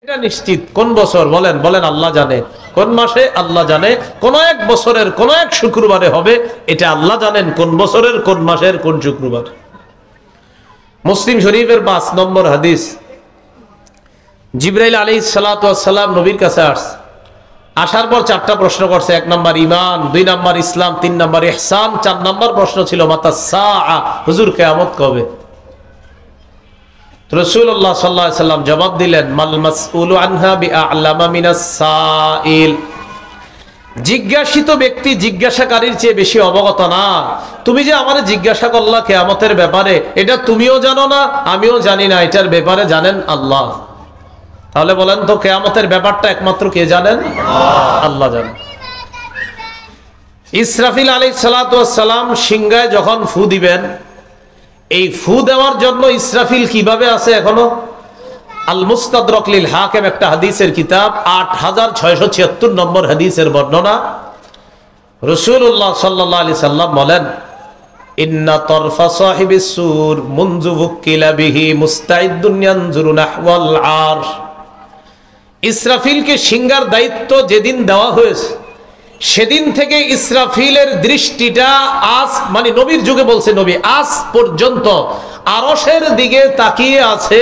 এটা নিশ্চিত কোন বছর বলেন বলেন আল্লাহ জানে, কোন মাসে আল্লাহ জানে, কোন এক বছরের কোন এক শুক্রবারে হবে এটা আল্লাহ জানেন, কোন বছরের কোন মাসের কোন শুক্রবার। মুসলিম শরীফের ৫ নম্বর হাদিস। জিবরাইল আলাইহিস সালাতু ওয়াস সালাম নবীর কাছে আসার পর ৪টা প্রশ্ন করছে। ১ নম্বর ঈমান, ২ নম্বর ইসলাম, ৩ নম্বর ইহসান, ৪ নম্বর প্রশ্ন ছিল মাতাস সাআ, হুজুর কিয়ামত কবে? রাসূলুল্লাহ সাল্লাল্লাহু আলাইহি সাল্লাম জবাব দিলেন, মাল মাসউলু আনহা বিআ'লামা মিনাস সাইল। জিজ্ঞাসিত ব্যক্তি জিজ্ঞাসাকারীর চেয়ে বেশি অবগত না। তুমি যে আমারে জিজ্ঞাসা করলা কিয়ামতের ব্যাপারে, এটা তুমিও জানো না, আমিও জানি না, এটার ব্যাপারে জানেন আল্লাহ। তাহলে বলেন তো কিয়ামতের ব্যাপারটা একমাত্র কে জানেন? আল্লাহ জানেন। ইসরাফিল আলাইহিস সালাতু ওয়াস সালাম সিংহায় যখন ফু দিবেন, এই ফু দেওয়ার জন্য ইসরাফিল কিভাবে আছে এখনো? আল মুস্তাদরাক লিল হাকিম একটা হাদিসের কিতাব, ৮৬৭৬ নম্বর হাদিসের বর্ণনা। রাসূলুল্লাহ সাল্লাল্লাহু আলাইহি সাল্লাম বলেন, ইন্না তরফা সাহিবিস সুর মুনযু বুকিলা বিহি মুস্তাইদুন ইয়ানজুরু নাহওয়াল আরশ। ইসরাফিলকে সিংহার দায়িত্ব যেদিন দেওয়া হয়েছে সেদিন থেকে ইসরাফিলের দৃষ্টিটা আজ, মানে নবীর যুগে বলছে নবী, আজ পর্যন্ত আরশের দিকে তাকিয়ে আছে,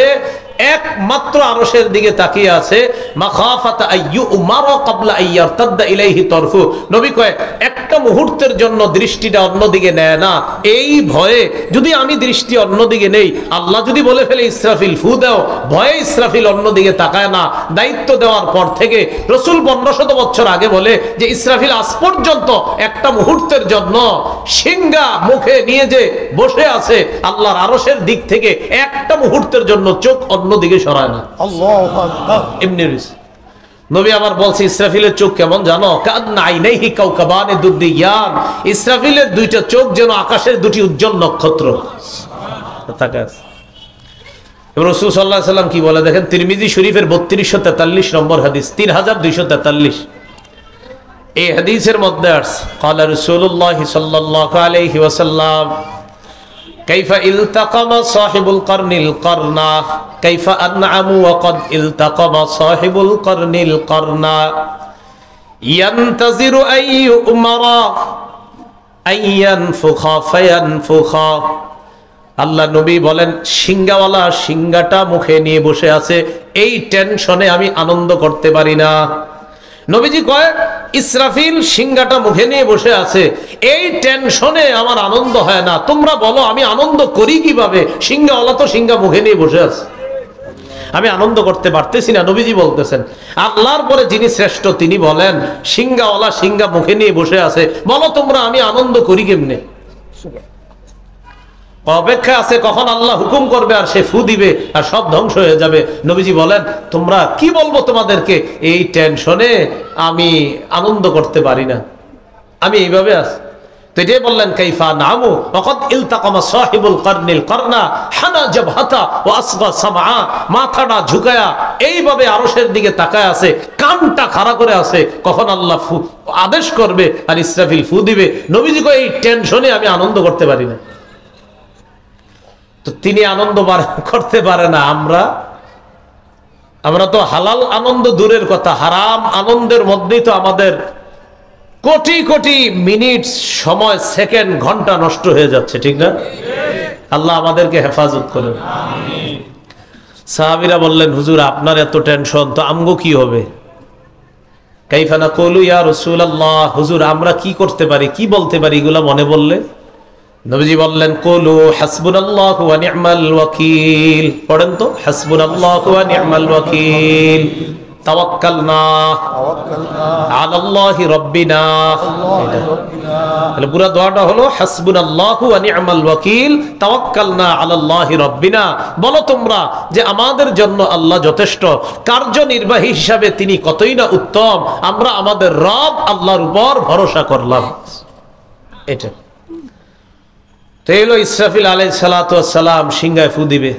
একমাত্র আরশের দিকে তাকিয়ে আছে। মাখাফাতা আইয়ু উমারা ক্বাবলা আইয়ারতাদ্দা ইলাইহি তরফু। নবী কয় একটা মুহূর্তের জন্য দৃষ্টিটা অন্যদিকে নেয় না, এই ভয়ে যদি আমি দৃষ্টি অন্যদিকে নেই, আল্লাহ যদি বলে ফেলে ইসরাফিল ফু দাও, ভয়ে ইসরাফিল অন্যদিকে তাকায় না। দায়িত্ব দেওয়ার পর থেকে রাসূল ১৫০০ বছর আগে বলে যে ইসরাফিল আজ পর্যন্ত একটা মুহূর্তের জন্য সিংহা মুখে নিয়ে যে বসে আছে আল্লাহর আরশের দিক থেকে একটা মুহূর্তের জন্য চোখ অন্যদিকে সরায় না। আল্লাহু আকবার। এমনি নবী আবার বলছে ইসরাফিলের চোখ কেমন জানো? কান্না আইনাইহি কাওকাবানে দুদ্দিয়ান। ইসরাফিলের দুইটা চোখ যেন আকাশের দুটি উজ্জ্বল নক্ষত্র। এবার রাসূল সাল্লাল্লাহু আলাইহি সাল্লাম কি বলে দেখেন, তিরমিজি শরীফের ৩২৪৩ নম্বর হাদিস, ৩২৪৩। এই হাদিসের মধ্যে আছে ক্বালা রাসূলুল্লাহ সাল্লাল্লাহু আলাইহি ওয়াসাল্লাম, কাইফা ইলতাকামা সাহিবুল কারনিল কারনা কাইফা আনআমু ওয়া ক্বাদ ইলতাকামা সাহিবুল কারনিল কারনা ইয়ানতাজিরু আইয়ু উমারা আইয়ানফুখা ফায়ানফুখা। আল্লাহ নবী বলেন সিংহাওয়ালা সিংহাটা মুখে নিয়ে বসে আছে, এই টেনশনে আমি আনন্দ করতে পারি না। নবীজি কয় ইসরাফিল সিংহাটা মুখে নিয়ে বসে আছে, এই টেনশনে আমার আনন্দ হয় না। তোমরা বলো আমি আনন্দ করি কিভাবে? সিংহাওয়ালা তো সিংহা মুখে নিয়ে বসে আছে, আমি আনন্দ করতে পারতেছি না। নবীজি বলতেছেন আল্লাহর পরে যিনি শ্রেষ্ঠ তিনি বলেন সিংহাওয়ালা সিংহা মুখে নিয়ে বসে আছে, বলো তোমরা আমি আনন্দ করি কেমনে? অপেক্ষা আছে কখন আল্লাহ হুকুম করবে আর সে ফু দিবে আর সব ধ্বংস হয়ে যাবে। নবীজি বলেন তোমরা কি বলবো তোমাদেরকে, এই টেনশনে আমি আনন্দ করতে পারি না, আমি এইভাবে আছি। তো এটাই বললেন কাইফা নামু ওয়াকাদ ইলতাকামা সাহিবুল কারনিল কারনা হানা জাবহাতা ওয়া আসগা সামআ। মাথাটা ঝুঁকায়া এইভাবে আরশের দিকে তাকায় আছে, কানটা খাড়া করে আছে, কখন আল্লাহ ফু আদেশ করবে আর ইসরাফিল ফু দিবে। নবীজি কয় এই টেনশনে আমি আনন্দ করতে পারি না। তো তিনি আনন্দ করতে পারে না, আমরা তো হালাল আনন্দ দূরের কথা, হারাম আনন্দের মধ্যেই তো আমাদের কোটি কোটি মিনিট, সময়, সেকেন্ড, ঘন্টা নষ্ট হয়ে যাচ্ছে, ঠিক না? আল্লাহ আমাদেরকে হেফাজত করেন। সাহাবীরা বললেন হুজুর আপনার এত টেনশন, তো আমগো কি হবে? কাইফা নাকুলু ইয়া রাসূলুল্লাহ, হুজুর আমরা কি করতে পারি, কি বলতে পারি এগুলা মনে বললে? নবীজি বললেন কুলু হাসবুনাল্লাহু ওয়া নি'মাল ওয়াকিল। পড়েন তো হাসবুনাল্লাহু ওয়া নি'মাল ওয়াকিল, তাওয়াক্কালনা আলাল্লাহি রাব্বিনা। তাহলে পুরো দোয়াটা হলো হাসবুনাল্লাহু ওয়া নি'মাল ওয়াকিল তাওয়াক্কালনা আলাল্লাহি রাব্বিনা। বলো তোমরা যে আমাদের জন্য আল্লাহ যথেষ্ট, কার্যনির্বাহী হিসাবে তিনি কতই না উত্তম, আমরা আমাদের রব আল্লাহর উপর ভরসা করলাম। এটা তো এলো ইসরাফিল আলাইহিস সালাতু ওয়াস সালাম সিংহায় ফু দিবে।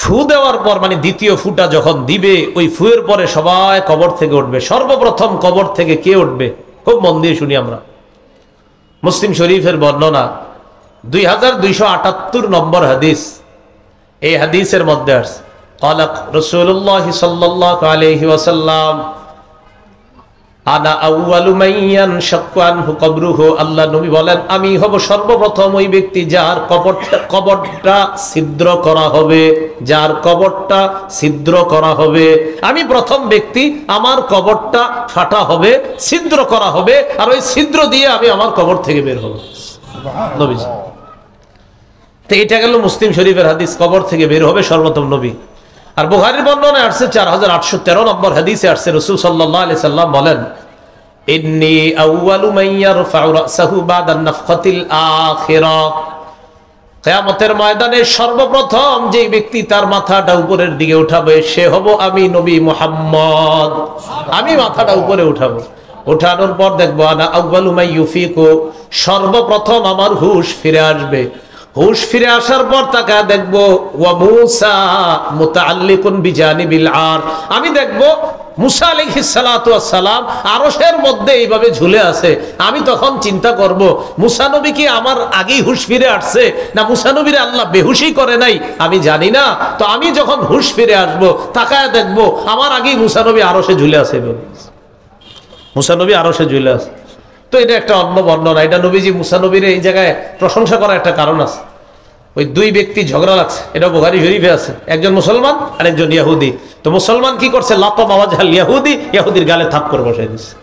ফু দেওয়ার পর মানে দ্বিতীয় ফুটা যখন দিবে, ওই ফুয়ের পরে সবাই কবর থেকে উঠবে। সর্বপ্রথম কবর থেকে কে উঠবে? খুব মন দিয়ে শুনি আমরা। মুসলিম শরীফের বর্ণনা 2278 নম্বর হাদিস। এই হাদিসের মধ্যে আছে قال رسول الله صلى الله عليه وسلم আনা আউয়ালু মান ইয়ানশাক্কু আনহু কবরুহু। আল্লাহ নবী বলেন, আমি হব সর্বপ্রথম ওই ব্যক্তি যার কবরটা ছিদ্র করা হবে, যার কবরটা ছিদ্র করা হবে। আমি প্রথম ব্যক্তি, আমার কবরটা ফাটা হবে, ছিদ্র করা হবে, আর ওই ছিদ্র দিয়ে আমি আমার কবর থেকে বের হব। নবীজি, তো এটা গেল মুসলিম শরীফের হাদিস, কবর থেকে বের হবে সর্বপ্রথম নবী। আর বুখারীর বর্ণনায় আসছে 4813 নম্বর হাদিসে আসছে, রাসূল সাল্লাল্লাহু আলাইহি সাল্লাম বলেন, ইন্নী আউয়ালু মান ইয়ারফাউ রাসাহু বাদা নাফখাতিল আখিরাহ। কিয়ামতের ময়দানে সর্বপ্রথম যে ব্যক্তি তার মাথাটা উপরের দিকে উঠাবে সে হব আমি, নবী মুহাম্মদ। আমি মাথাটা উপরে উঠাবো, উঠানোর পর দেখবো আনা আউয়ালু মান ইউফিকু, সর্বপ্রথম আমার হুঁশ ফিরে আসবে। হুঁশ ফিরে আসার পর তাকে দেখবো ওয়া মূসা মুতাআল্লিকুন বিজানিবিল আরশ, আমি দেখবো মুসা আলাইহিস সালাতু ওয়াস সালাম আরশের মধ্যে এইভাবে ঝুলে আছে। আমি তখন চিন্তা করব, মুসা নবী কি আমার আগেই হুঁশ ফিরে আসছে, না মুসা নবীর আল্লাহ বেহুশি করে নাই, আমি জানি না। তো আমি যখন হুঁশ ফিরে আসবো তাকায় দেখবো আমার আগেই মুসা নবী আরশে ঝুলে আছে, মুসা নবী আরশে ঝুলে আছে। তো এটা একটা অন্য বর্ণনা, এটা নবীজি মুসা নবীর এই জায়গায় প্রশংসা করার একটা কারণ আছে। ওই দুই ব্যক্তি ঝগড়া লাগছে, এটা বুখারী শরীফে আছে, একজন মুসলমান আর একজন ইহুদি। তো মুসলমান কি করছে, লাতাম ওয়াজহাল ইহুদি, ইহুদির গালে থাপ্পড় বসাই দিচ্ছে।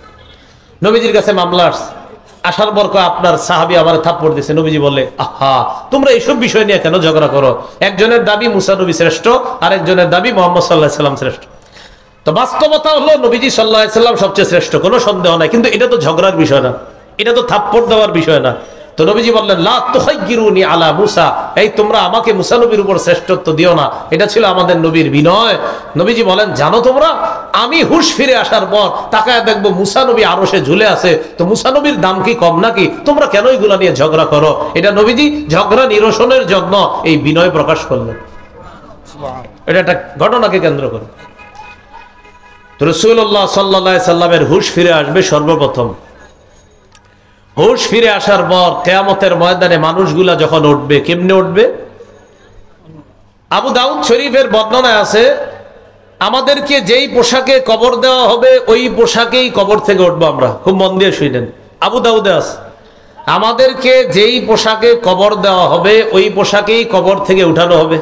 নবীজির কাছে মামলা আসছে, আসার পর আপনার সাহাবী আমার থাপ্পড় দিয়েছে। নবীজি বলে, আহা তোমরা এইসব বিষয় নিয়ে কেন ঝগড়া করো? একজনের দাবি মুসা নবী শ্রেষ্ঠ, আর একজনের দাবি মুহাম্মদ সাল্লাল্লাহু আলাইহি সাল্লাম শ্রেষ্ঠ। তো বাস্তবতা হলো নবীজি সাল্লাল্লাহু আলাইহি সাল্লাম সবচেয়ে শ্রেষ্ঠ, কোনো সন্দেহ নাই, কিন্তু এটা তো ঝগড়ার বিষয় না, এটা তো থাপ্পড় দেওয়ার বিষয় না। তো নবীজি বললেন, লা তুখাইয়িরুনি আলা মুসা, এই তোমরা আমাকে মুসা নবীর উপর শ্রেষ্ঠত্ব দিও না। এটা ছিল আমাদের নবীর বিনয়। নবীজি বলেন, জানো তোমরা আমি হুঁশ ফিরে আসার পর তাকায় দেখবো মুসা নবী আরশে ঝুলে আছে, তো মুসা নবীর দাম কি কম নাকি? তোমরা কেন এগুলা নিয়ে ঝগড়া করো? এটা নবীজি ঝগড়া নিরসনের জন্য এই বিনয় প্রকাশ করলেন। এটা একটা ঘটনাকে কেন্দ্র করে। তো রাসূলুল্লাহ সাল্লাল্লাহু আলাইহি সাল্লামের হুঁশ ফিরে আসবে সর্বপ্রথম। হুঁশ ফিরে আসার পর কিয়ামতের ময়দানে মানুষগুলা যখন উঠবে, কেমনে উঠবে? আবু দাউদ শরীফের বর্ণনায় আছে, আমাদেরকে যেই পোশাকে কবর দেওয়া হবে ওই পোশাকেই কবর থেকে উঠবো আমরা। খুব মন দিয়ে শুনেন, আবু দাউদে আছে, আমাদেরকে যেই পোশাকে কবর দেওয়া হবে ওই পোশাকেই কবর থেকে উঠানো হবে।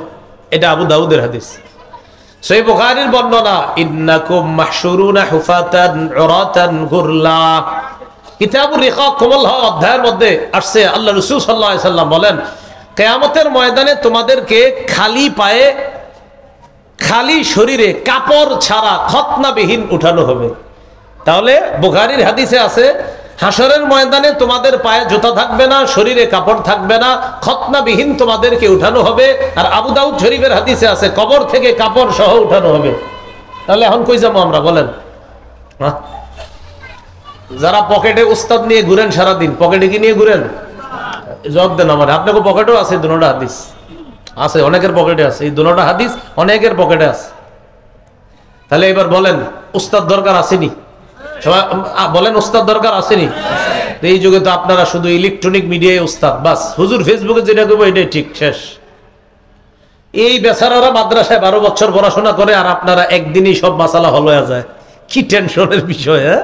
এটা আবু দাউদের হাদিস। সহিহ বুখারীর বর্ণনা, ইন্নাকুম মাহশুরুনা হুফাতান উরাতান গুরলা। কিতাবুর রিকাক কোমল হওয়া অধ্যায়ের মধ্যে আসছে, আল্লাহ রাসূল সাল্লাল্লাহু আলাইহি সাল্লাম বলেন, কিয়ামতের ময়দানে তোমাদেরকে খালি পায়ে, খালি শরীরে, কাপড় ছাড়া, খতনাবিহীন উঠানো হবে। তাহলে বুখারীর হাদিসে আছে, হাসরের ময়দানে তোমাদের পায়ে জুতা থাকবে না, শরীরে কাপড় থাকবে না, খতনাবিহীন তোমাদেরকে উঠানো হবে। আর আবু দাউদ শরীফের হাদিসে আছে, কবর থেকে কাপড় সহ উঠানো হবে। তাহলে এখন কই যাবো আমরা বলেন? যারা পকেটে উস্তাদ নিয়ে ঘুরেন সারাদিন, পকেটে কি নিয়ে ঘুরেন? জবাব দেন আমার, আপনাকে পকেটেও আছে দুটোটা হাদিস আছে, অনেকের পকেটে আছে, এই দুটোটা হাদিস অনেকের পকেটে আছে। তাহলে এবার বলেন, উস্তাদ দরকার আসেনি? সবাই বলেন, উস্তাদ দরকার আসেনি? এই যুগে তো আপনারা শুধু ইলেকট্রনিক মিডিয়ায় উস্তাদ, বাস হুজুর ফেসবুকে যেটা করবো এটাই ঠিক, শেষ। এই বেচারারা মাদ্রাসায় 12 বছর পড়াশোনা করে, আর আপনারা একদিনই সব মাসালা হল হয়ে যায়। কি টেনশনের বিষয়! হ্যাঁ,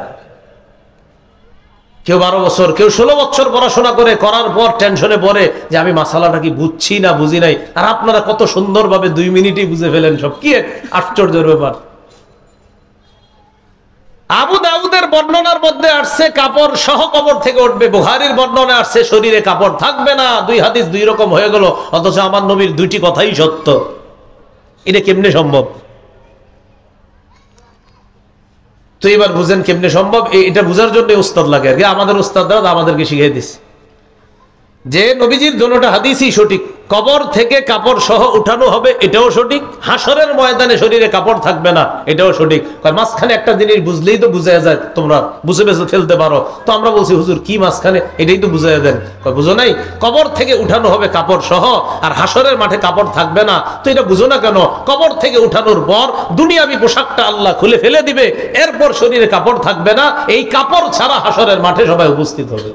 কেউ 12 বছর, কেউ 16 বছর পড়াশোনা করে, করার পর টেনশনে পড়ে যে আমি মাসালাটা কি বুঝছি না বুঝি নাই, আর আপনারা কত সুন্দরভাবে 2 মিনিটেই বুঝে ফেলেন সব। কি এক আশ্চর্যের ব্যাপার! আবু দাউদের বর্ণনার মধ্যে আসছে কাপড় সহ কবর থেকে উঠবে, বুখারীর বর্ণনায় আসছে শরীরে কাপড় থাকবে না। দুই হাদিস দুই রকম হয়ে গেল, অথচ আমার নবীর দুইটি কথাই সত্য। এটা কেমনে সম্ভব? তো এবার বুঝেন কেমনে সম্ভব। এটা বুঝার জন্য উস্তাদ লাগে আর কি। আমাদের উস্তাদরা আমাদেরকে শিখিয়ে দিচ্ছে যে নবীজির দুটোটা হাদিসই সঠিক। কবর থেকে কাপড় সহ উঠানো হবে, এটাও সঠিক। হাসরের ময়দানে শরীরে কাপড় থাকবে না, এটাও সঠিক। মাঝখানে একটা জিনিস বুঝলেই তো বুঝাই যায়, তোমরা বুঝে বেঁচে ফেলতে পারো। তো আমরা বলছি, হুজুর কি মাঝখানে? এটাই তো বুঝাই দেন। বুঝো নাই? কবর থেকে উঠানো হবে কাপড় সহ, আর হাসরের মাঠে কাপড় থাকবে না। তো এটা বুঝো না কেন? কবর থেকে উঠানোর পর দুনিয়াবি পোশাকটা আল্লাহ খুলে ফেলে দিবে, এরপর শরীরে কাপড় থাকবে না। এই কাপড় ছাড়া হাসরের মাঠে সবাই উপস্থিত হবে।